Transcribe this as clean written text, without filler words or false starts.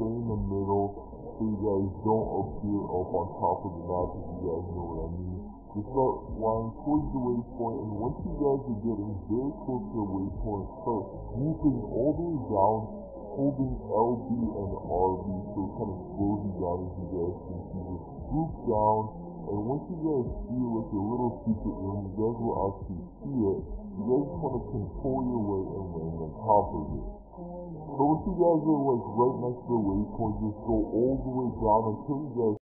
stay in the middle so you guys don't appear up on top of the map, if you guys know what I mean. Just start flying towards the waypoint, and once you guys are getting very close to the waypoint, start swooping all the way down, holding LB and RB so it kind of slows you down, as you guys can see. Just swoop down, and once you guys see it with your little secret room, you guys will actually see it. You guys just want to control your way and land on top of it. So once you guys are like right next to the waypoint, just go all the way down until you guys